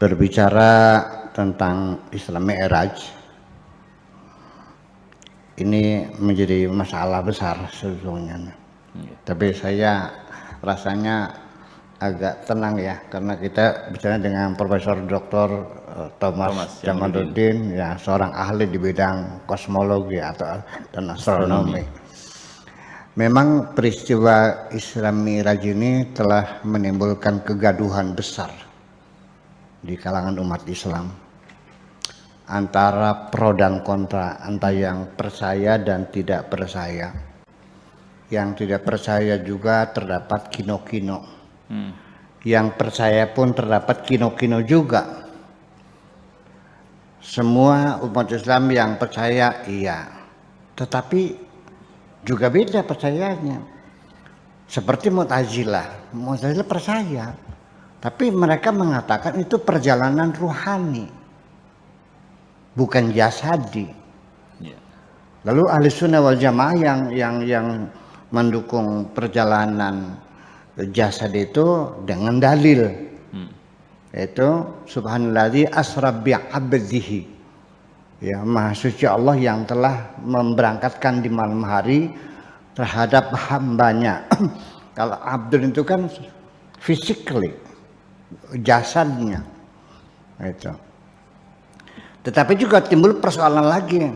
berbicara tentang Isra Mi'raj ini menjadi masalah besar sebetulnya. Tapi saya rasanya agak tenang ya, karena kita bicara dengan Profesor Dr. Thomas Jamaluddin, ya, seorang ahli di bidang kosmologi dan astronomi. Memang peristiwa Isra Mi'raj ini telah menimbulkan kegaduhan besar di kalangan umat Islam, antara pro dan kontra, antara yang percaya dan tidak percaya. Yang tidak percaya juga terdapat kino-kino, yang percaya pun terdapat kino-kino juga. Semua umat Islam yang percaya iya, tetapi juga beda percayanya. Seperti Mu'tazilah percaya, tapi mereka mengatakan itu perjalanan ruhani, bukan jasadi. Lalu Ahli Sunnah wal Jamaah yang mendukung perjalanan jasad itu dengan dalil, yaitu Subhanalladzi asra bi'abdihi, ya, Maha Suci Allah yang telah memberangkatkan di malam hari terhadap hambanya. Kalau abdul itu kan physically, jasadnya itu. Tetapi juga timbul persoalan lagi,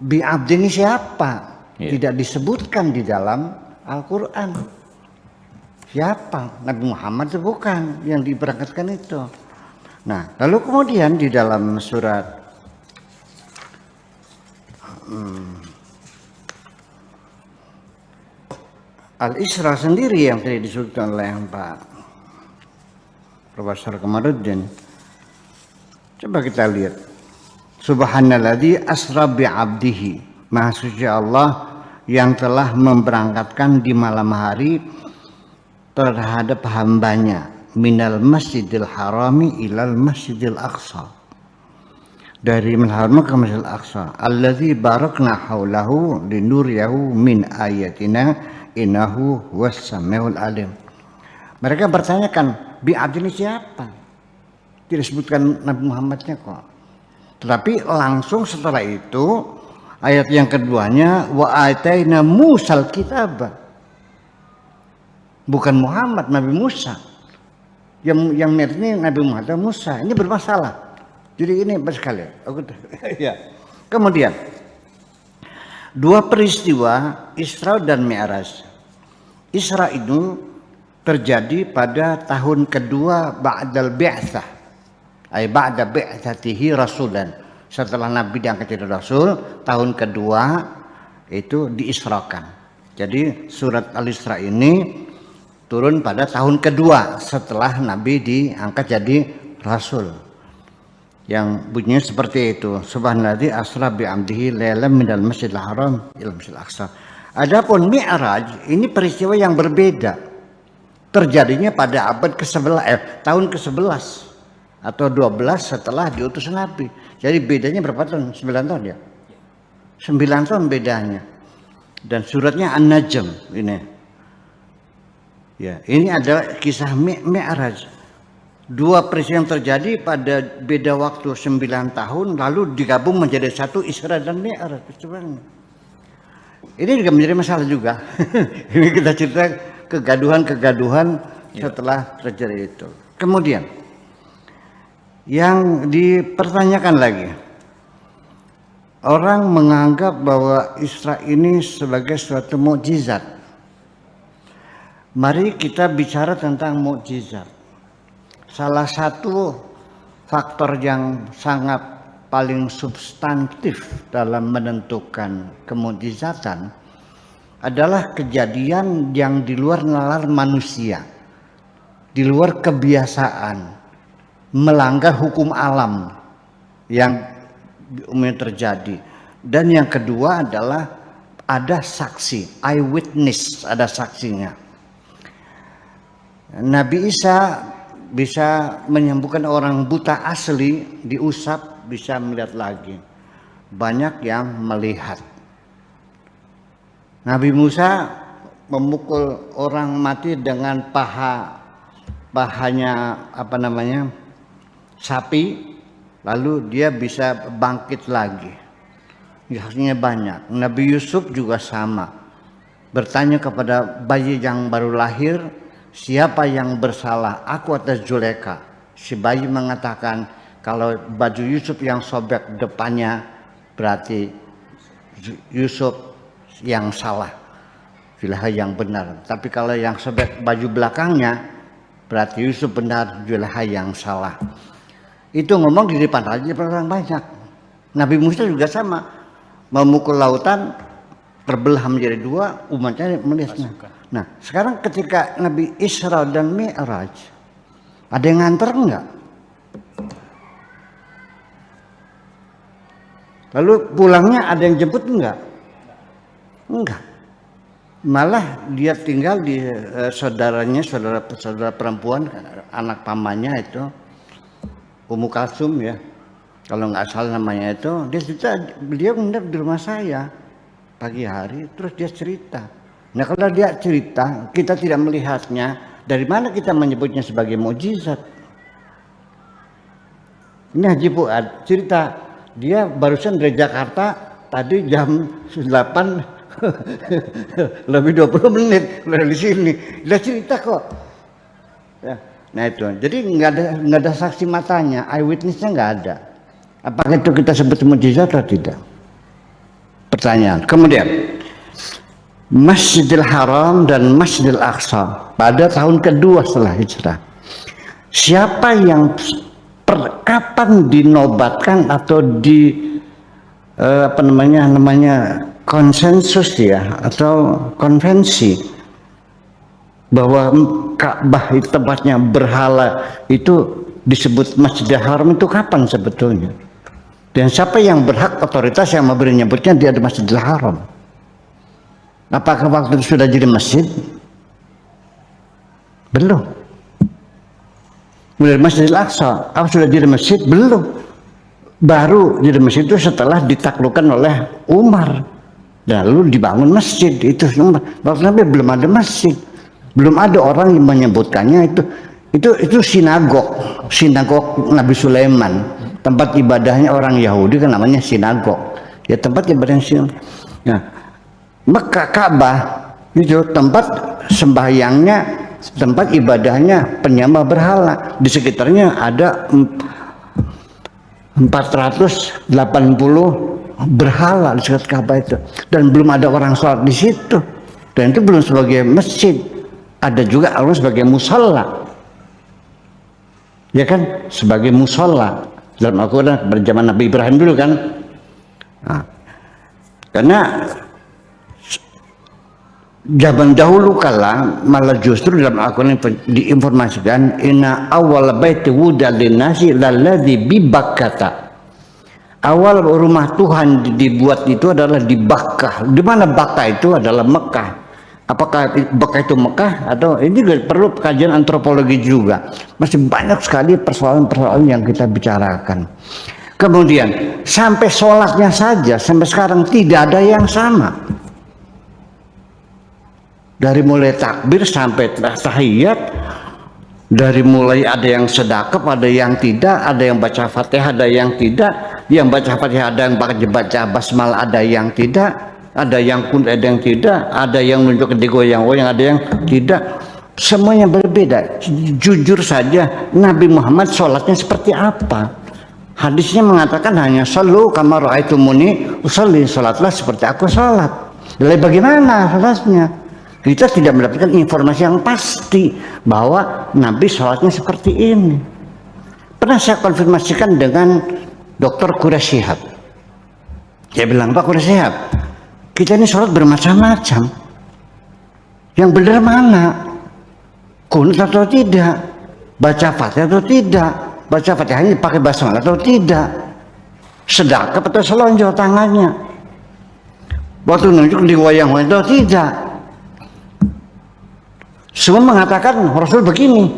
bi'abdi ini siapa? Tidak disebutkan di dalam Al-Quran. Siapa? Nabi Muhammad itu bukan yang diberangkatkan itu. Nah, lalu kemudian di dalam surat Al-Isra sendiri yang tadi disebutkan oleh Pak Profesor Kamaruddin, coba kita lihat. Subhanalladzi asra bi'abdihi, Maha Suci Allah yang telah memberangkatkan di malam hari terhadap hambanya, minal masjidil harami ilal masjidil aqsa, dari Masjidil Haram ke Masjidil Aqsa, alladzi barakna haulahu linuriyahu min ayatina innahu was-samiul alim. Mereka bertanyakan, bi'abdi ini siapa? Tidak disebutkan Nabi Muhammadnya kok. Tetapi langsung setelah itu ayat yang keduanya, wa ataina Musal kitab. Bukan Muhammad, Nabi Musa. Yang mirip ini Nabi Muhammad Musa. Ini bermasalah. Jadi ini sekali. Ya. Kemudian dua peristiwa Isra dan Mi'raj. Isra itu terjadi pada tahun kedua ba'dal bi'tsah, ay ba'da bi'tsatihi rasulan. Setelah Nabi diangkat jadi Rasul, tahun kedua itu diisrakan. Jadi surat Al-Isra ini turun pada tahun kedua setelah Nabi diangkat jadi Rasul. Yang bunyinya seperti itu. Subhanalladzi asra bi'amdihi lailan minal masjidil haram ila masjidil aqsa. Adapun Mi'raj ini peristiwa yang berbeda. Terjadinya pada abad ke-11, tahun ke-11 atau 12 setelah diutus Nabi. Jadi bedanya berapa tahun? 9 tahun ya? 9 tahun bedanya. Dan suratnya An-Najm ini. Ya, ini adalah kisah Mi'raj. Dua peristiwa yang terjadi pada beda waktu 9 tahun lalu digabung menjadi satu, Isra dan Mi'raj. Ini juga menjadi masalah juga. Ini kita cerita kegaduhan setelah terjadi itu. Kemudian yang dipertanyakan lagi, orang menganggap bahwa Isra ini sebagai suatu mukjizat. Mari kita bicara tentang mukjizat. Salah satu faktor yang sangat paling substantif dalam menentukan kemukjizatan adalah kejadian yang di luar nalar manusia, di luar kebiasaan, melanggar hukum alam yang umumnya terjadi. Dan yang kedua adalah ada saksi, eyewitness, ada saksinya. Nabi Isa bisa menyembuhkan orang buta asli, diusap bisa melihat lagi. Banyak yang melihat. Nabi Musa memukul orang mati dengan pahanya sapi, lalu dia bisa bangkit lagi. Hasilnya banyak. Nabi Yusuf juga sama. Bertanya kepada bayi yang baru lahir, siapa yang bersalah, aku atau Zulaikha? Si bayi mengatakan, kalau baju Yusuf yang sobek depannya berarti Yusuf yang salah, Zulaikha yang benar. Tapi kalau yang sobek baju belakangnya berarti Yusuf benar, Zulaikha yang salah. Itu ngomong di depan raja orang banyak. Nabi Musa juga sama, memukul lautan terbelah menjadi dua, umatnya melihatnya. Nah, sekarang ketika Nabi Isra dan Mi'raj, ada yang nganter enggak? Lalu pulangnya ada yang jemput enggak? Enggak. Malah dia tinggal di saudaranya, saudara perempuan, anak pamannya itu, Ummu Kalsum ya, kalau nggak salah namanya itu. Dia menginap di rumah saya pagi hari, terus dia cerita. Nah kalau dia cerita, kita tidak melihatnya, dari mana kita menyebutnya sebagai mukjizat? Ini Haji Fuad cerita, dia barusan dari Jakarta tadi jam 8 lebih 20 menit dari sini, dia cerita kok. Ya. Nah itu, jadi nggak ada saksi matanya, eyewitnessnya nggak ada. Apakah itu kita sebut mukjizat atau tidak? Pertanyaan. Kemudian Masjidil Haram dan Masjidil Aqsa pada tahun kedua setelah hijrah. Siapa yang kapan dinobatkan atau namanya konsensus ya atau konvensi bahwa Ka'bah itu tempatnya berhala itu disebut Masjidil Haram, itu kapan sebetulnya? Dan siapa yang berhak, otoritas yang memberi nyebutnya dia di Masjidil Haram? Apakah waktu itu sudah jadi masjid? Belum. Kemudian Masjidil Aqsa, apa sudah jadi masjid? Belum. Baru jadi masjid itu setelah ditaklukkan oleh Umar, lalu dibangun masjid. Itu waktu Nabi belum ada masjid, belum ada orang yang menyebutkannya itu sinagog Nabi Sulaiman, tempat ibadahnya orang Yahudi kan namanya sinagog ya, tempat ibadah Sulaiman. Nah, Mekah Ka'bah itu tempat sembahyangnya, tempat ibadahnya penyembah berhala. Di sekitarnya ada 480 berhala di sekitar Ka'bah itu, dan belum ada orang sholat di situ, dan itu belum sebagai masjid. Ada juga Allah sebagai musola, ya kan, sebagai musola dalam Al-Quran pada zaman Nabi Ibrahim dulu kan. Nah, karena zaman dahulu kala malah justru dalam Al-Quran diinformasikan inna awal baiti wuda linnasi lalladzi bi Bakkah. Awal rumah Tuhan dibuat itu adalah di Bakkah. Di mana Bakkah itu adalah Mekah. Apakah Bakkah itu Mekah atau ini juga perlu kajian antropologi juga. Masih banyak sekali persoalan-persoalan yang kita bicarakan. Kemudian sampai sholatnya saja sampai sekarang tidak ada yang sama. Dari mulai takbir sampai tahiyat, dari mulai ada yang sedekap, ada yang tidak, ada yang baca Fatihah, ada yang tidak, yang baca Fatihah ada yang baca basmalah, ada yang tidak, ada yang kunut, ada yang tidak, ada yang menunjukkan digoyang-goyang, ada yang tidak, semuanya berbeda. Jujur saja Nabi Muhammad sholatnya seperti apa? Hadisnya mengatakan hanya sallu kama ra'aitumuni usolli, sholatlah seperti aku sholat. Lalu bagaimana sholatnya? Kita tidak mendapatkan informasi yang pasti bahwa Nabi sholatnya seperti ini. Pernah saya konfirmasikan dengan Dr. Quraish Shihab. Dia bilang, Pak Quraish Shihab, kita ini sholat bermacam-macam. Yang benar mana? Kunut atau tidak? Baca Fatihah atau tidak? Baca Fatihahnya pakai basmalah atau tidak? Sedekap atau selonjor tangannya? Waktu nunjuk di wayang-wayang atau tidak? Semua mengatakan Rasul begini.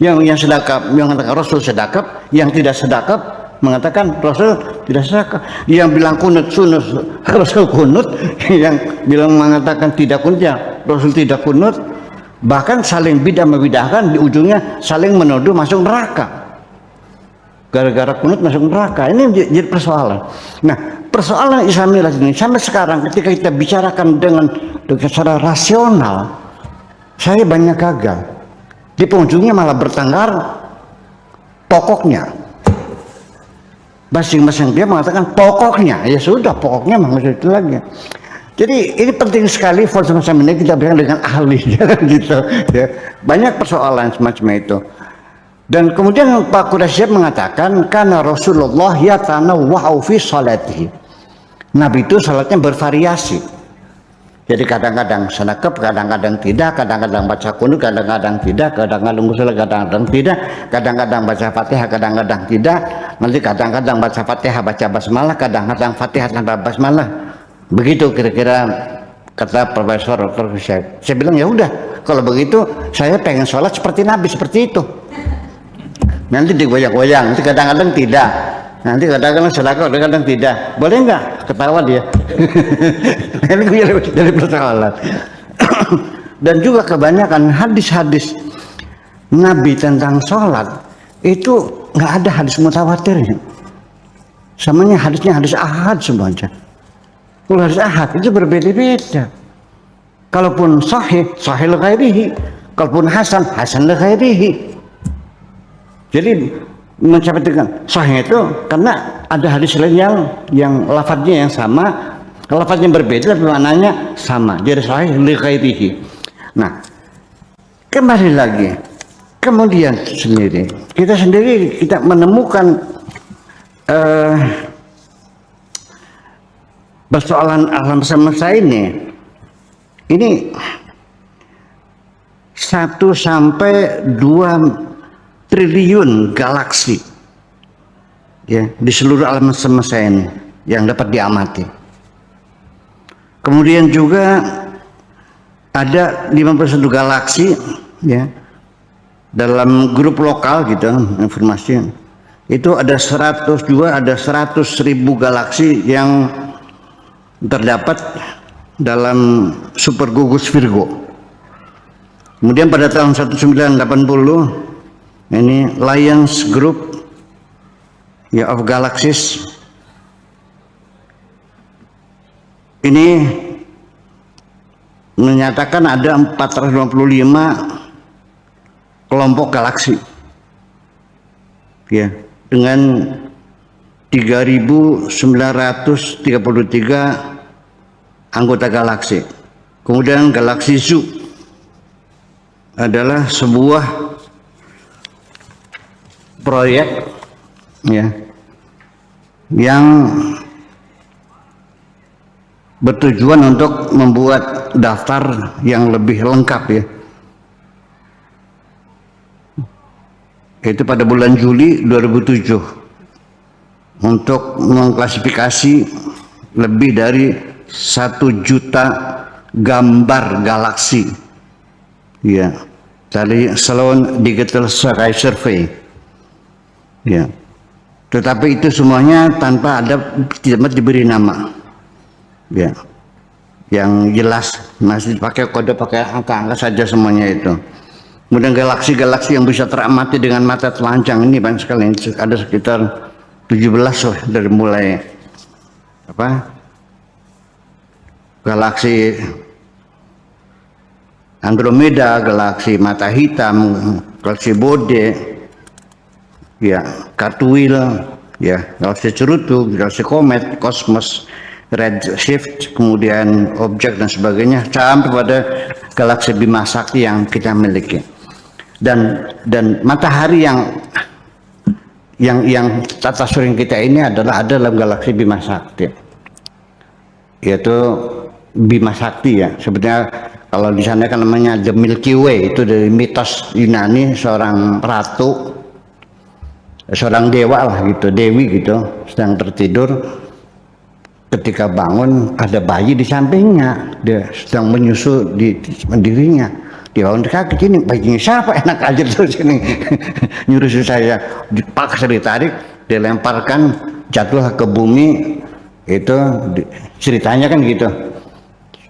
Yang sedekap mengatakan Rasul sedekap, yang tidak sedekap mengatakan Rasul tidak sedekap. Yang bilang kunut sunut Rasul kunut, yang bilang mengatakan tidak kunut ya Rasul tidak kunut. Bahkan saling bidah membidahkan, di ujungnya saling menuduh masuk neraka. gara-gara kunut masuk neraka. Ini jadi persoalan. Nah, persoalan Islamiyah ini sampai sekarang ketika kita bicarakan dengan secara rasional, saya banyak gagal. Di penghujungnya malah bertengkar pokoknya. Masing-masing dia mengatakan pokoknya, ya sudah pokoknya maksud itu lagi. Jadi ini penting sekali falsafah ini kita bilang dengan ahli gitu. Ya. Banyak persoalan semacam itu. Dan kemudian Pak Quraisy mengatakan karena Rasulullah yatanawwa'u fi salatihi. Nabi itu salatnya bervariasi. Jadi kadang-kadang sanakep, kadang-kadang tidak, kadang-kadang baca kunut, kadang-kadang tidak, kadang-kadang usul, kadang-kadang tidak, kadang-kadang baca Fatihah, kadang-kadang tidak, nanti kadang-kadang baca Fatihah, baca basmalah, kadang-kadang Fatihah tanpa basmalah. Begitu kira-kira kata Profesor Dr. Saya bilang ya udah, kalau begitu saya pengen sholat seperti Nabi, seperti itu. Nanti digoyang-goyang, nanti kadang-kadang tidak. Nanti kadang-kadang sedekah, kadang-kadang tidak. Boleh nggak? Ketawa dia. Ini jadi persoalan. Dan juga kebanyakan hadis-hadis Nabi tentang sholat itu nggak ada hadis mutawatirnya. Samanya hadisnya hadis ahad semuanya. Kalau hadis ahad itu berbeda-beda. Kalaupun sahih, sahih li ghairihi. Kalaupun hasan, hasan li ghairihi. Jadi mencapai dengan sahih itu karena ada hadis lain yang lafadznya yang sama, lafadznya berbeda tapi maknanya sama. Jadi sahih li ghairihi. Nah, kembali lagi. Kemudian kita sendiri menemukan persoalan alam semesta ini 1 sampai 2 triliun galaksi ya di seluruh alam semesta ini yang dapat diamati. Kemudian juga ada 51 galaksi ya dalam grup lokal gitu informasi. Itu ada 100 ribu galaksi yang terdapat dalam super gugus Virgo. Kemudian pada tahun 1980 ini Lions Group ya of Galaxies ini menyatakan ada 455 kelompok galaksi ya dengan 3.933 anggota galaksi. Kemudian galaksi Zoo adalah sebuah proyek ya yang bertujuan untuk membuat daftar yang lebih lengkap ya. Itu pada bulan Juli 2007 untuk mengklasifikasi lebih dari 1 juta gambar galaksi ya dari Sloan Digital Sky Survey ya. Tetapi itu semuanya tanpa tidak diberi nama ya, yang jelas masih pakai kode, pakai angka-angka saja semuanya itu. Kemudian galaksi-galaksi yang bisa teramati dengan mata telanjang ini banyak sekali, ada sekitar 17 dari mulai galaksi Andromeda, galaksi mata hitam, galaksi Bode ya, Cartwheel ya, galaksi cerutu, galaksi komet, kosmos, redshift, kemudian objek dan sebagainya sampai pada galaksi Bima Sakti yang kita miliki. Dan matahari yang tata surya kita ini ada dalam galaksi Bima Sakti, yaitu Bima Sakti ya. Sebetulnya kalau di sana kan namanya The Milky Way, itu dari mitos Yunani, seorang ratu, seorang dewa lah gitu, dewi gitu, sedang tertidur. Ketika bangun ada bayi di sampingnya, dia sedang menyusu di dirinya. Dia bangun kaget, ini bayinya siapa, enak aja terus ini nyuruh saya, dipaksa ditarik, dilemparkan, jatuh ke bumi. Itu ceritanya kan gitu.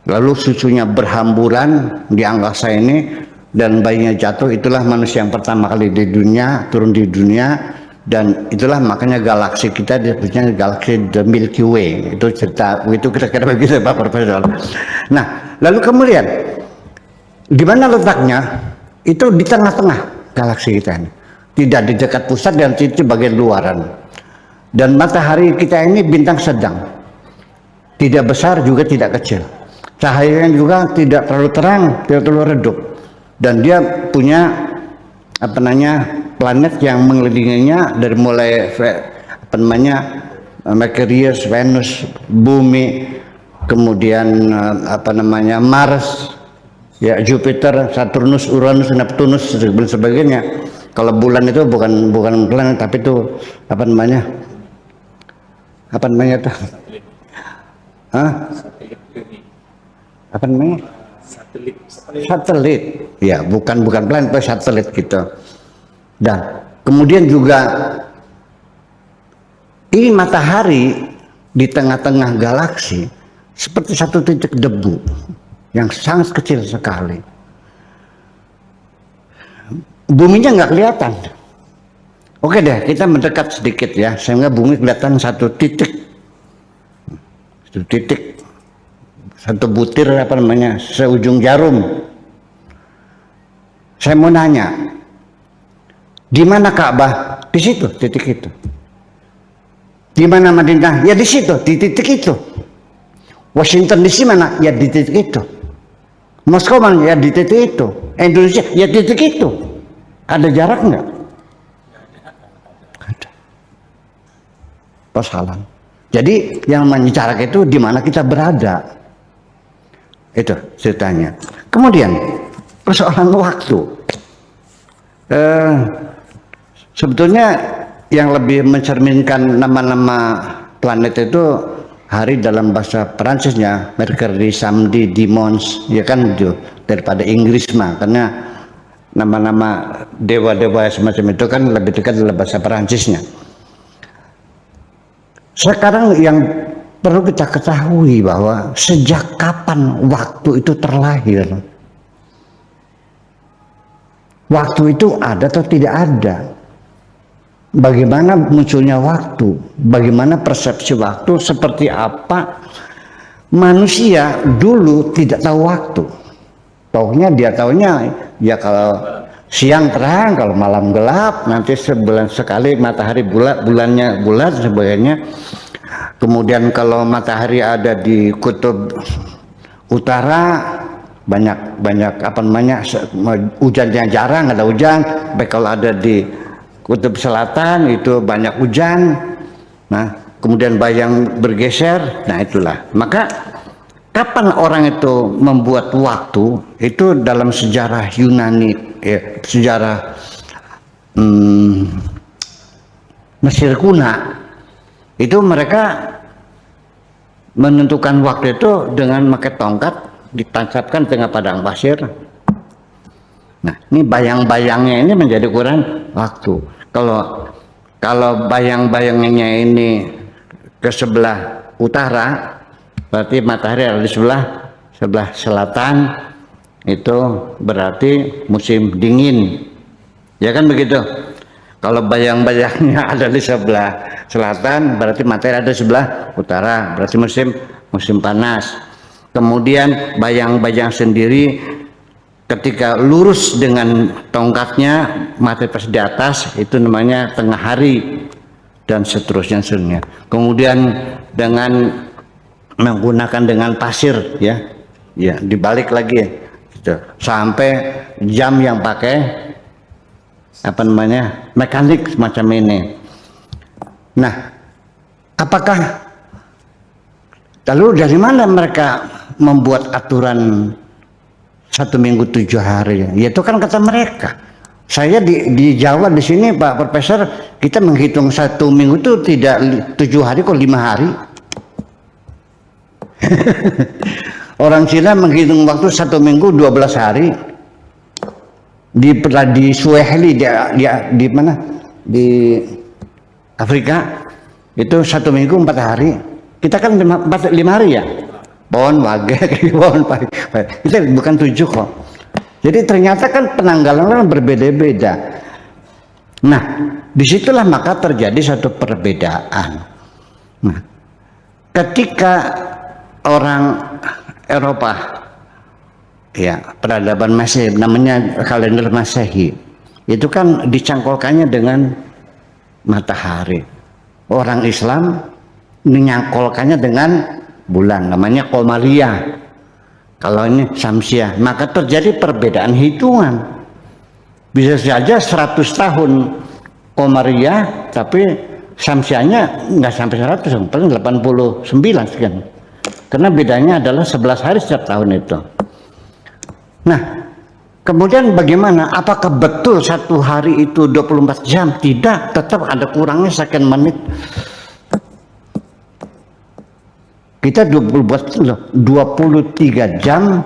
Lalu susunya berhamburan di angkasa ini dan bayinya jatuh. Itulah manusia yang pertama kali di dunia, turun di dunia Dan itulah makanya galaksi kita disebutnya galaksi the Milky Way. Itu cerita begitu kira-kira begitu Pak Profesor. Nah, lalu kemudian di mana letaknya? Itu di tengah-tengah galaksi kita ini. Tidak di dekat pusat dan itu bagian luaran. Dan matahari kita ini bintang sedang. Tidak besar juga tidak kecil. Cahayanya juga tidak terlalu terang, tidak terlalu redup. Dan dia punya planet yang mengelilinginya dari mulai Merkurius, Venus, Bumi, kemudian Mars, ya Jupiter, Saturnus, Uranus, Neptunus dan sebagainya. Kalau bulan itu bukan planet tapi itu satelit. Ya, bukan planet, tapi satelit gitu. Dan kemudian juga ini matahari di tengah-tengah galaksi seperti satu titik debu yang sangat kecil sekali. Buminya nggak kelihatan. Oke deh, kita mendekat sedikit ya, sehingga bumi kelihatan satu titik, satu butir seujung jarum. Saya mau nanya, di mana Ka'bah? Di situ, titik itu. Di mana Madinah? Ya di situ, di titik itu. Washington DC mana? Ya di titik itu. Moskow mana? Ya di titik itu. Indonesia? Ya di titik itu. Ada jarak nggak? Ada. Persoalan. Jadi yang namanya jarak itu di mana kita berada. Itu ceritanya. Kemudian persoalan waktu. Sebetulnya yang lebih mencerminkan nama-nama planet itu hari dalam bahasa Perancisnya Mercury, Samedi, Dimanche, ya kan itu daripada Inggris mah, karena nama-nama dewa-dewa semacam itu kan lebih dekat dalam bahasa Perancisnya. Sekarang yang perlu kita ketahui bahwa sejak kapan waktu itu terlahir? Waktu itu ada atau tidak ada? Bagaimana munculnya waktu? Bagaimana persepsi waktu? Seperti apa? Manusia dulu tidak tahu waktu. Dia taunya ya kalau siang terang, kalau malam gelap, nanti sebulan sekali matahari bulannya bulat sebagainya. Kemudian kalau matahari ada di kutub utara banyak hujannya jarang, ada hujan. Baik kalau ada di kutub selatan itu banyak hujan. Nah, kemudian bayang bergeser. Nah, itulah. Maka kapan orang itu membuat waktu? Itu dalam sejarah Yunani, sejarah Mesir kuno. Itu mereka menentukan waktu itu dengan pakai tongkat ditancapkan di tengah padang pasir. Nah, ini bayang-bayangnya ini menjadi ukuran waktu. Kalau bayang-bayangnya ini ke sebelah utara, berarti matahari ada di sebelah selatan, itu berarti musim dingin. Ya kan begitu. Kalau bayang-bayangnya ada di sebelah selatan, berarti matahari ada di sebelah utara, berarti musim panas. Kemudian bayang-bayang sendiri ketika lurus dengan tongkatnya matahari pas di atas, itu namanya tengah hari, dan seterusnya. Kemudian dengan menggunakan dengan pasir, ya dibalik lagi gitu, sampai jam yang pakai mekanik semacam ini. Nah, apakah lalu dari mana mereka membuat aturan 1 minggu 7 hari? Ya itu kan kata mereka. Saya di Jawa di sini Pak Profesor, kita menghitung 1 minggu itu tidak 7 hari kok 5 hari. Orang Cina menghitung waktu 1 minggu 12 hari. Di Swahili di mana? Di Afrika itu 1 minggu 4 hari. Kita kan 5 hari ya. Pohon wage, pohon pagi. Kita bukan 7 kok. Jadi ternyata kan penanggalan berbeda-beda. Nah, disitulah maka terjadi satu perbedaan. Nah, ketika orang Eropa, ya peradaban Masehi, namanya kalender Masehi, itu kan dicangkolkannya dengan matahari. Orang Islam menyangkolkannya dengan bulan, namanya Qomariyah. Kalau ini Syamsiah, maka terjadi perbedaan hitungan. Bisa saja 100 tahun Qomariyah, tapi Syamsiahnya nggak sampai 100, paling 89 sekian. Karena bedanya adalah 11 hari setiap tahun itu. Nah, kemudian bagaimana? Apakah betul satu hari itu 24 jam? Tidak, tetap ada kurangnya sekian menit. Kita 23 jam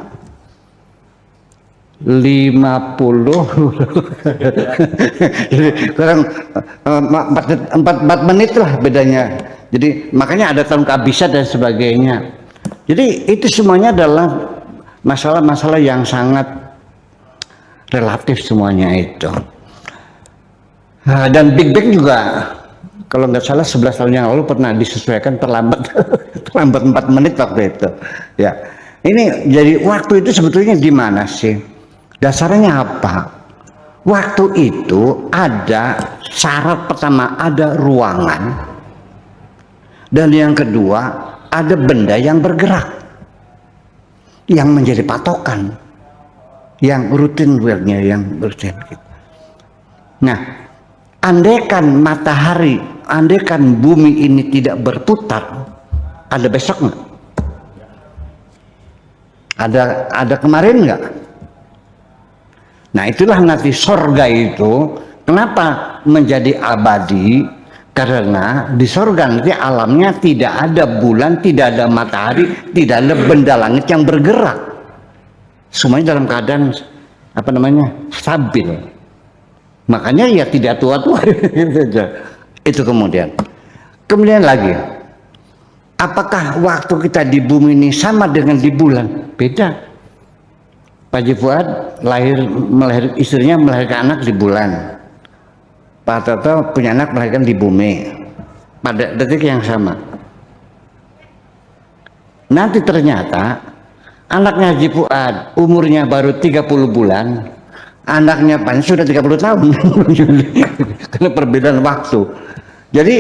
50 kurang 4 menit lah bedanya. Jadi makanya ada tahun kehabisan dan sebagainya. Jadi itu semuanya adalah masalah-masalah yang sangat relatif semuanya itu. Dan Big Bang juga kalau nggak salah 11 tahun yang lalu pernah disesuaikan terlambat 4 menit waktu itu. Ya, ini jadi waktu itu sebetulnya di mana sih? Dasarnya apa? Waktu itu ada syarat pertama, ada ruangan, dan yang kedua ada benda yang bergerak yang menjadi patokan, yang rutin worknya, yang rutin gitu. Nah, andaikan matahari, andaikan bumi ini tidak berputar, ada besok nggak? Ada kemarin nggak? Nah, itulah nanti sorga itu kenapa menjadi abadi, karena di sorga nanti alamnya tidak ada bulan, tidak ada matahari, tidak ada benda langit yang bergerak, semuanya dalam keadaan stabil. Makanya ya tidak tua-tua. Itu kemudian lagi, apakah waktu kita di bumi ini sama dengan di bulan? Beda. Pak Haji Fuad istrinya melahirkan anak di bulan. Pak Toto punya anak melahirkan di bumi pada detik yang sama. Nanti ternyata anaknya Haji Fuad umurnya baru 30 bulan, anaknya Pan sudah 30 tahun. Karena perbedaan waktu. Jadi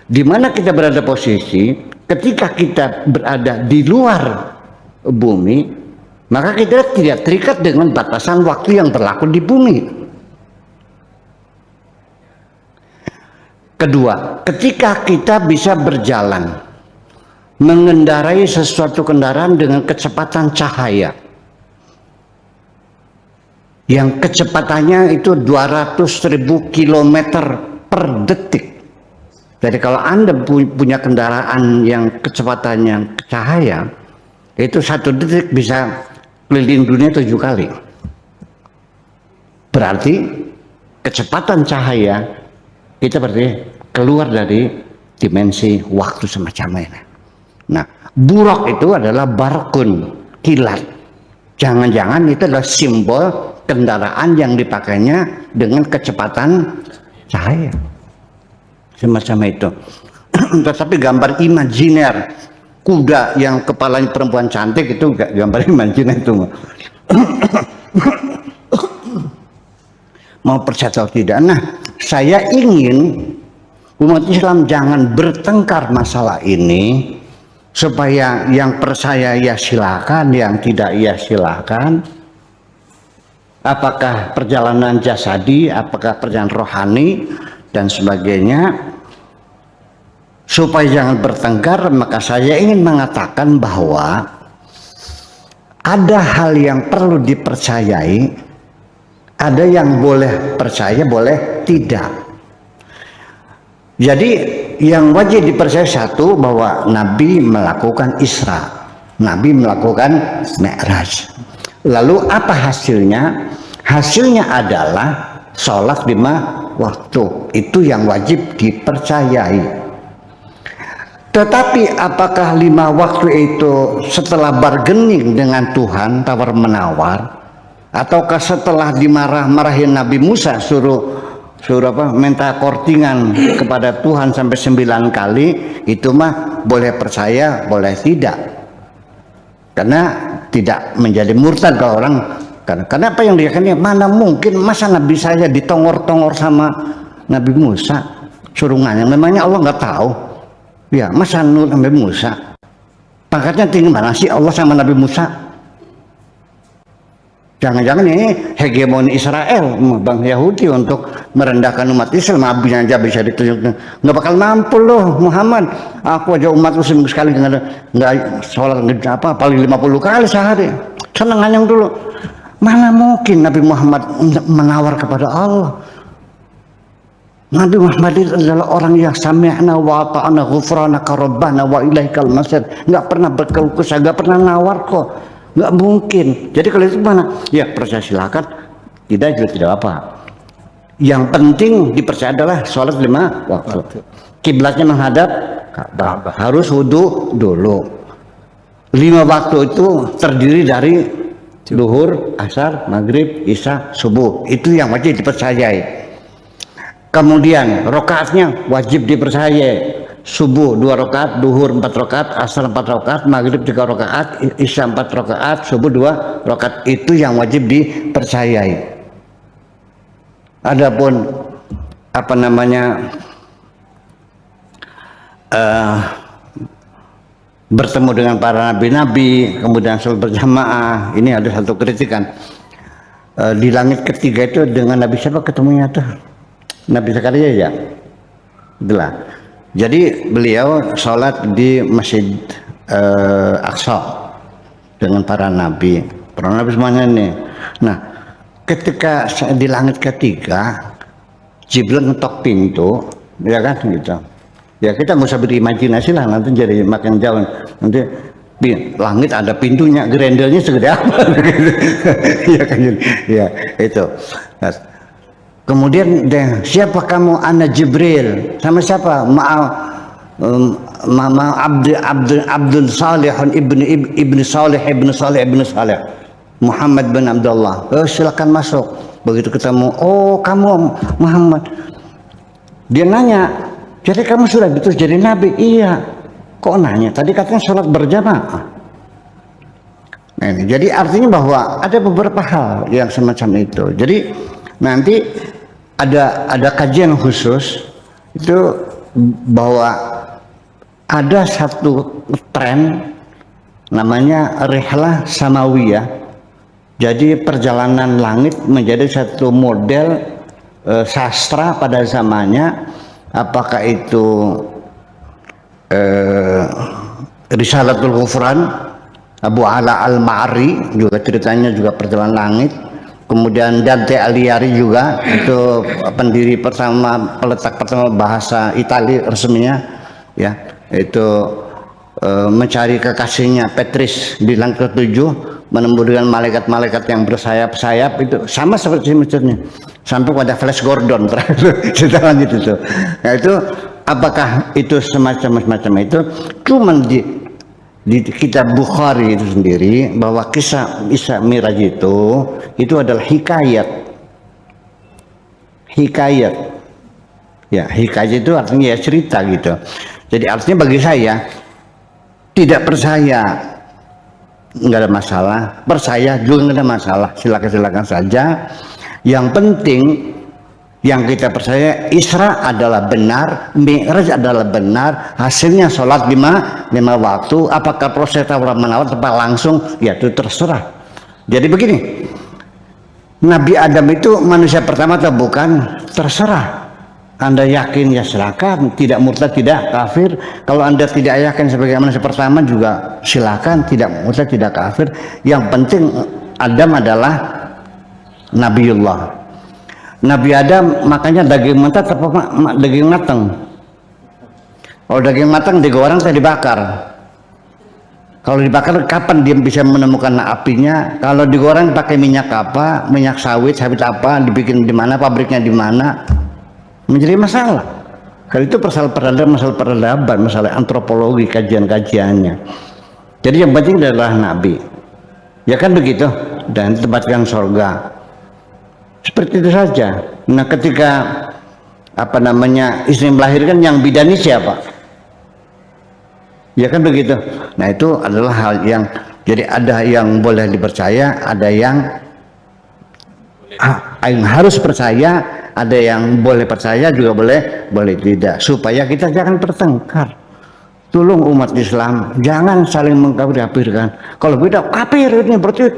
di mana kita berada posisi ketika kita berada di luar bumi, maka kita tidak terikat dengan batasan waktu yang berlaku di bumi. Kedua, ketika kita bisa berjalan, mengendarai sesuatu kendaraan dengan kecepatan cahaya, yang kecepatannya itu 200.000 km per detik. Jadi kalau Anda punya kendaraan yang kecepatannya cahaya, itu 1 detik bisa keliling dunia 7 kali. Berarti kecepatan cahaya kita berarti keluar dari dimensi waktu semacam ini. Nah, buraq itu adalah barkun, kilat. Jangan-jangan itu adalah simbol kendaraan yang dipakainya dengan kecepatan cahaya. Semacam itu. Tetapi gambar imajiner kuda yang kepalanya perempuan cantik itu gambar imajiner itu. Mau percaya atau tidak? Nah, saya ingin umat Islam jangan bertengkar masalah ini, supaya yang percaya ya silakan, yang tidak ya silakan. Apakah perjalanan jasadi, apakah perjalanan rohani dan sebagainya. Supaya jangan bertengkar, maka saya ingin mengatakan bahwa ada hal yang perlu dipercayai, ada yang boleh percaya, boleh tidak. Jadi yang wajib dipercaya satu, bahwa Nabi melakukan Isra, Nabi melakukan Mi'raj. Lalu apa hasilnya? Hasilnya adalah sholat 5 waktu. Itu yang wajib dipercayai. Tetapi apakah 5 waktu itu setelah bargaining dengan Tuhan, tawar menawar, ataukah setelah dimarah-marahin Nabi Musa suruh suruh minta kortingan kepada Tuhan sampai 9 kali, itu mah boleh percaya boleh tidak, karena tidak menjadi murtad kalau orang. Karena apa yang diyakini, mana mungkin masa Nabi saya ditongor-tongor sama Nabi Musa surungannya, memangnya Allah nggak tahu ya, masa Nabi Musa pangkatnya tinggi mana sih Allah sama Nabi Musa? Jangan-jangan ini hegemoni Israel, bang Yahudi untuk merendahkan umat Islam. Nabi aja bisa ditunjuk, nggak bakal mampu loh Muhammad, aku aja umat muslim sekali nggak sholat apa paling 50 kali sehari, seneng anyang dulu. Mana mungkin Nabi Muhammad menawar kepada Allah. Nabi Muhammad itu adalah orang yang sami'na wa ata'na ghufranaka rabbana wa ilaikal masir. Nggak pernah berkeluh kesah, nggak pernah nawar kok, nggak mungkin. Jadi kalau itu mana ya percaya silakan, tidak juga tidak apa. Yang penting dipercaya adalah sholat 5 waktu, kiblatnya menghadap Ka'bah, harus wudu dulu. 5 waktu itu terdiri dari Duhur, asar, maghrib, isya, subuh. Itu yang wajib dipercayai. Kemudian rokaatnya wajib dipercayai. Subuh 2 rakaat, duhur 4 rakaat, asar 4 rakaat, maghrib 3 rakaat, isya 4 rakaat, subuh 2 rakaat. Itu yang wajib dipercayai. Adapun apa namanya bertemu dengan para nabi-nabi, kemudian sholat berjamaah, ini ada satu kritikan. Di langit ketiga itu dengan Nabi siapa ketemunya tuh? Nabi Zakaria ya? Itulah. Jadi beliau sholat di Masjid Aqsa dengan para nabi semuanya nih. Nah, ketika di langit ketiga, Jibril ngetok pintu, ya kan gitu. Ya kita nggak usah berimajinasi lah, nanti jadi makin jauh. Nanti di langit ada pintunya, grendelnya segede apa? Ya kan, ya itu. Nah, kemudian siapa kamu? Ana Jibril. Sama siapa? Mama Abdul Salih ibni Salih Muhammad bin Abdullah. Silakan masuk. Begitu ketemu, oh kamu Muhammad. Dia nanya, jadi kamu sudah diutus jadi nabi? Iya. Kok nanya? Tadi katanya sholat berjamaah. Nah, ini jadi artinya bahwa ada beberapa hal yang semacam itu. Jadi nanti ada kajian khusus itu bahwa ada satu tren namanya rihlah samawiyah. Jadi perjalanan langit menjadi satu model sastra pada zamannya. Apakah itu Risalatul Ghufran Abu Ala Al-Ma'ri, juga ceritanya juga perjalanan langit. Kemudian Dante Alighieri juga itu pendiri pertama, peletak pertama bahasa Italia resminya, ya, itu mencari kekasihnya Petris di langit ketujuh, menembus dengan malaikat-malaikat yang bersayap-sayap. Itu sama seperti misalnya sampai pada Flash Gordon terakhir kita lanjut itu. Nah itu apakah itu semacam itu? Cuman di kitab Bukhari itu sendiri bahwa kisah Isra Mi'raj itu adalah hikayat. Ya, hikayat itu artinya ya cerita gitu. Jadi artinya bagi saya tidak percaya nggak ada masalah, percaya juga nggak ada masalah, silakan saja. Yang penting yang kita percaya Isra adalah benar, Mi'raj adalah benar, hasilnya sholat 5 waktu. Apakah proses tawar menawar tepat langsung, ya itu terserah. Jadi begini, Nabi Adam itu manusia pertama atau bukan, terserah. Anda yakin ya silakan, tidak murtad tidak kafir. Kalau Anda tidak yakin sebagai manusia pertama juga silakan, tidak murtad tidak kafir. Yang penting Adam adalah Nabiullah. Nabi Adam makanya daging mentah atau daging matang? Kalau daging matang digoreng atau dibakar? Kalau dibakar kapan dia bisa menemukan apinya? Kalau digoreng pakai minyak apa? Minyak sawit apa? Dibikin di mana? Pabriknya di mana? Menjadi masalah. Kalau itu masalah peradaban, masalah antropologi, kajian-kajiannya. Jadi yang penting adalah Nabi. Ya kan begitu? Dan ditempatkan surga. Seperti itu saja. Nah ketika apa namanya, istri melahirkan, yang bidani siapa? Ya kan begitu. Nah itu adalah hal yang, jadi ada yang boleh dipercaya, ada yang harus percaya, ada yang boleh percaya juga boleh tidak, supaya kita jangan bertengkar. Tolong umat Islam jangan saling mengkafirkan. Kalau beda kafir ini berarti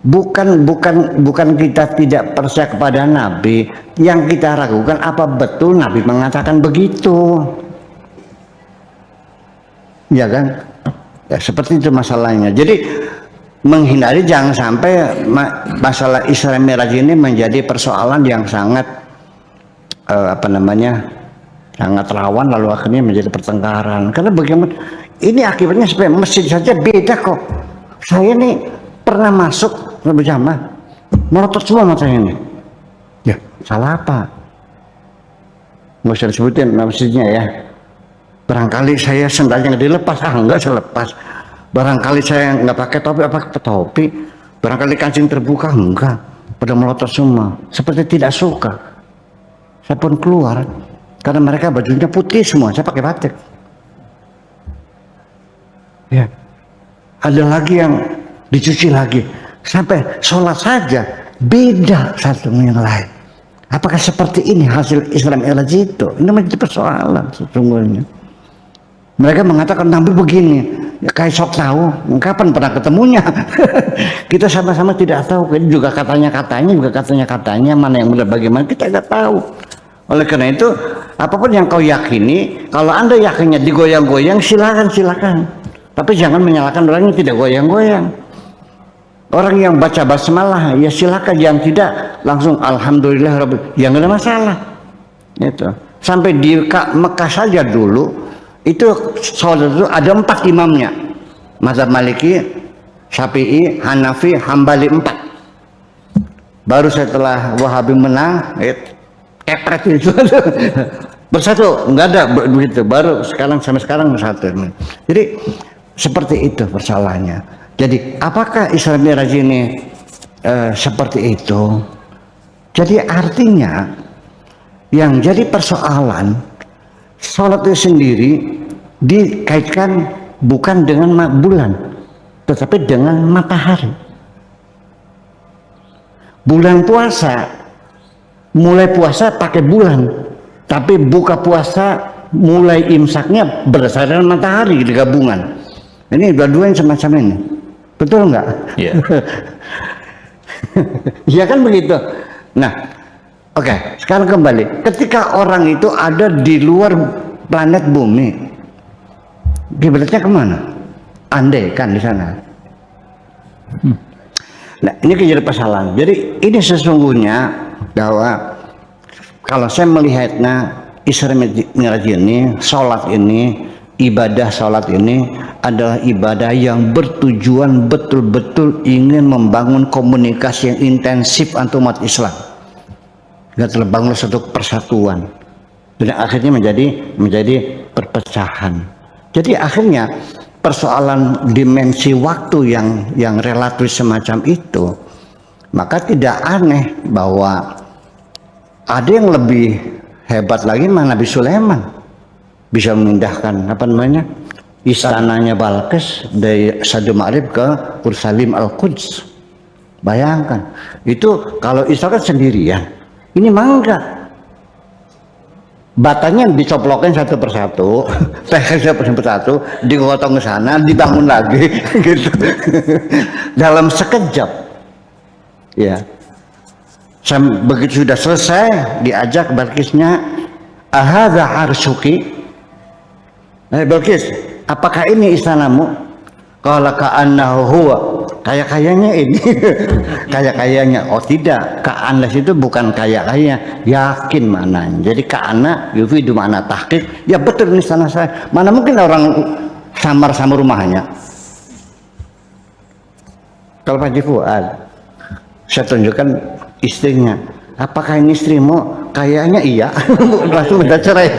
bukan kita tidak percaya kepada Nabi. Yang kita ragukan apa betul Nabi mengatakan begitu. Ya kan? Ya seperti itu masalahnya. Jadi menghindari jangan sampai masalah Isra Mi'raj ini menjadi persoalan yang sangat sangat rawan, lalu akhirnya menjadi pertengkaran. Karena bagaimana ini akibatnya, supaya masjid saja beda kok. Saya nih pernah masuk berjamaah, melotot semua mata ini. Ya salah apa? Nggak usah disebutin masjidnya ya. Barangkali saya sendalnya nggak dilepas, enggak saya lepas. Barangkali saya nggak pakai topi, apa topi. Barangkali kancing terbuka, enggak. Pada melotot semua, seperti tidak suka. Saya pun keluar, karena mereka bajunya putih semua, saya pakai batik. Ya, ada lagi yang dicuci lagi, sampai sholat saja beda satu dengan lain. Apakah seperti ini hasil Isra Mi'raj itu? Ini menjadi persoalan sesungguhnya. Mereka mengatakan Nabi begini, ya, kayak sok tahu, kapan pernah ketemunya? Kita sama-sama tidak tahu. Ini juga katanya, mana yang benar bagaimana kita tidak tahu. Oleh karena itu, apapun yang kau yakini, kalau Anda yakinnya digoyang-goyang, silakan. Tapi jangan menyalahkan orang yang tidak goyang-goyang. Orang yang baca basmalah, ya silakan. Yang tidak, langsung alhamdulillah rabbil, ya nggak ada masalah. Itu sampai di Mekah saja dulu. Itu sholat itu ada 4 imamnya, mazhab Maliki, Syafi'i, Hanafi, Hambali 4. Baru setelah Wahabi menang, kepret itu bersatu, nggak ada begitu. Baru sampai sekarang bersatu. Jadi seperti itu persoalannya. Jadi apakah Isra Mi'raj ini seperti itu? Jadi artinya yang jadi persoalan, sholat itu sendiri dikaitkan bukan dengan bulan, tetapi dengan matahari. Bulan puasa, mulai puasa pakai bulan, tapi buka puasa mulai imsaknya berdasarkan matahari digabungan. Ini dua-duanya semacam ini, betul nggak? Iya. Ya kan begitu. Nah, oke, sekarang kembali. Ketika orang itu ada di luar planet bumi, kiblatnya kemana? Andai kan di sana. Nah, ini jadi persoalan. Jadi ini sesungguhnya bahwa kalau saya melihatnya Isra Mi'raj ini, sholat ini, ibadah sholat ini adalah ibadah yang bertujuan betul-betul ingin membangun komunikasi yang intensif antar umat Islam. Tidak terbangun satu persatuan, dan akhirnya menjadi perpecahan. Jadi akhirnya persoalan dimensi waktu yang relatif semacam itu, maka tidak aneh bahwa ada yang lebih hebat lagi, Nabi Sulaiman bisa memindahkan istananya Balqis dari Sadu Ma'rib ke Ursalim Al-Quds. Bayangkan itu, kalau Isra kan sendirian, ini mangga batanya dicoplokin satu persatu, satu persatu, digotong ke sana, dibangun lagi, gitu. Dalam sekejap, ya. Begitu sudah selesai, diajak Balqisnya, ahadza arshuki. Balqis, apakah ini istanamu? Qala ka'annahu huwa. Kayaknya ini. Kayaknya. Oh tidak, ka'anna itu bukan kayaknya, yakin maknanya. Jadi ka'anna yufidu makna tahqiq. Ya betul ini istana saya. Mana mungkin orang samar sama rumahnya. Kalau Pak Fuad, saya tunjukkan istrinya. Apakah ini istrimu? Kayaknya iya. Langsung udah cerai.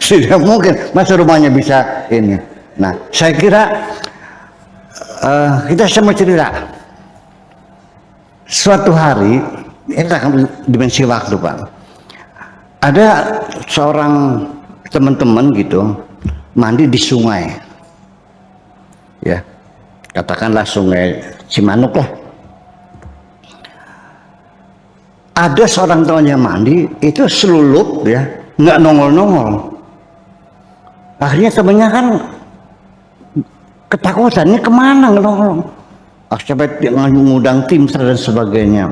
Tidak mungkin masa rumahnya bisa ini. Nah, saya kira kita semua cerita. Suatu hari, ini dimensi waktu Pak. Ada seorang teman-teman gitu mandi di sungai, ya katakanlah sungai Cimanuk lah. Ada seorang teman yang mandi itu selulup ya, nggak nongol-nongol. Akhirnya temannya kan ketakutan, ini kemana nongol? Sampai ngundang tim dan sebagainya,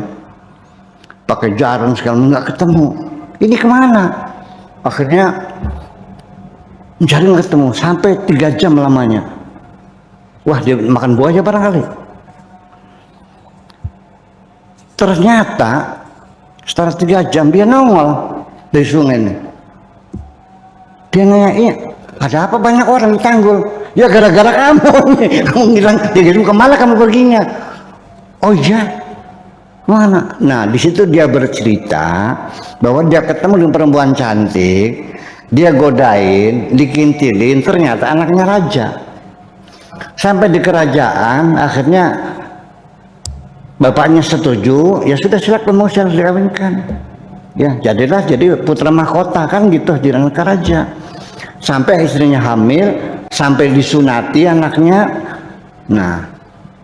pakai jarum segala nggak ketemu. Ini kemana? Akhirnya mencari nggak ketemu sampai 3 jam lamanya. Wah, dia makan buaya barangkali. Ternyata setelah 3 jam dia nongol dari sungai ini. Dia nanya, ada apa banyak orang di Tanggul? Ya gara-gara kamu nih. Kamu bilang, dia kemana kamu perginya? Oh iya, mana? Nah di situ dia bercerita bahwa dia ketemu dengan perempuan cantik, dia godain, dikintilin, ternyata anaknya raja. Sampai di kerajaan, akhirnya bapaknya setuju, ya sudah silakan mau dikawinkan. Ya jadilah jadi putra mahkota kan gitu di negara raja. Sampai istrinya hamil, sampai disunati anaknya. Nah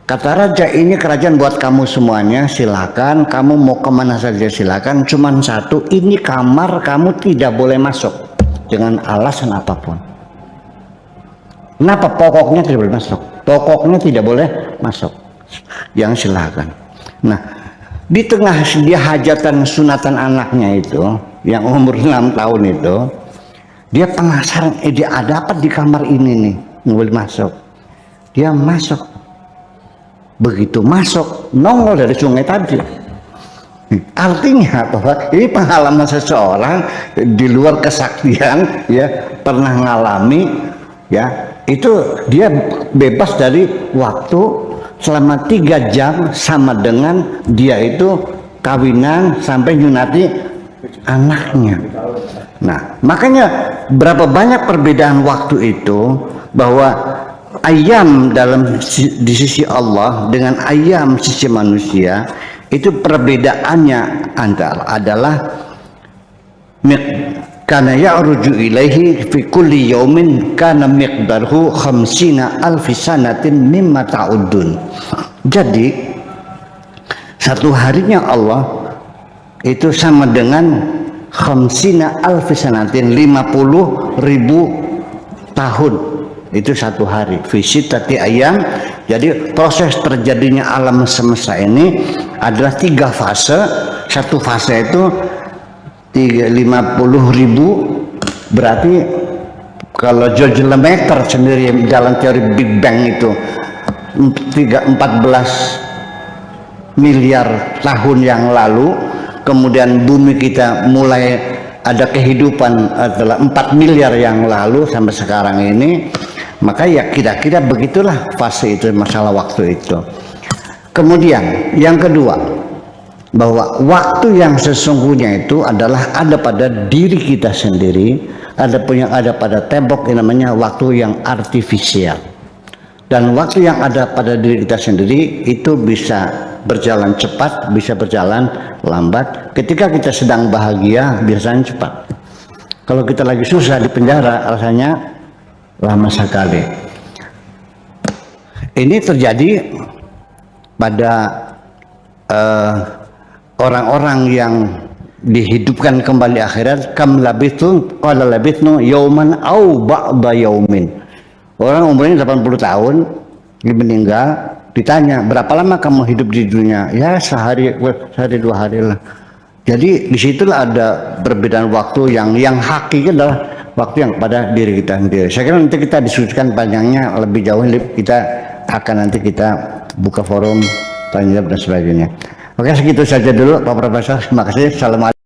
kata raja, ini kerajaan buat kamu semuanya, silakan kamu mau kemana saja silakan. Cuman satu, ini kamar kamu tidak boleh masuk dengan alasan apapun. Kenapa? Pokoknya tidak boleh masuk. Pokoknya tidak boleh masuk. Yang silakan. Nah, di tengah dia hajatan sunatan anaknya itu, yang umur 6 tahun itu, dia penasaran, dia ada apa di kamar ini nih, nggak boleh masuk. Dia masuk. Begitu masuk, nongol dari sungai tadi. Artinya bahwa ini pengalaman seseorang di luar kesaktian, ya pernah ngalami, ya itu dia bebas dari waktu selama 3 jam sama dengan dia itu kawinan sampai nyunati anaknya. Nah makanya berapa banyak perbedaan waktu itu, bahwa ayam di sisi Allah dengan ayam sisi manusia itu perbedaannya adalah karena ya'ruju ilaihi fi kulli yaumin kana miqdaruhu 50 alfi sanatin mimma ta'udun. Jadi satu harinya Allah itu sama dengan 50 alfi sanatin, 50.000 tahun. Itu satu hari. Visitati ayam. Jadi proses terjadinya alam semesta ini adalah 3 fase. Satu fase itu 50.000, berarti kalau George Lemaitre sendiri dalam teori Big Bang itu 14 miliar tahun yang lalu, kemudian bumi kita mulai ada kehidupan adalah 4 miliar yang lalu sampai sekarang ini. Maka ya kira-kira begitulah fase itu, masalah waktu itu. Kemudian yang kedua, bahwa waktu yang sesungguhnya itu adalah ada pada diri kita sendiri, ada pun yang ada pada tembok, yang namanya waktu yang artifisial. Dan waktu yang ada pada diri kita sendiri itu bisa berjalan cepat, bisa berjalan lambat. Ketika kita sedang bahagia biasanya cepat. Kalau kita lagi susah di penjara rasanya lama sekali. Ini terjadi pada orang-orang yang dihidupkan kembali akhirat. Kam labithum qala labithnu yauman au ba'da yaumin. Orang umurnya 80 tahun, dia meninggal, ditanya berapa lama kamu hidup di dunia? Ya sehari 2 hari lah. Jadi disitulah ada perbedaan waktu yang hakiki adalah waktu yang pada diri kita sendiri. Saya kira nanti kita diskusikan panjangnya lebih jauh, kita akan nanti kita buka forum tanya jawab dan sebagainya. Oke, segitu saja dulu Pak Profesor. Terima kasih. Assalamualaikum.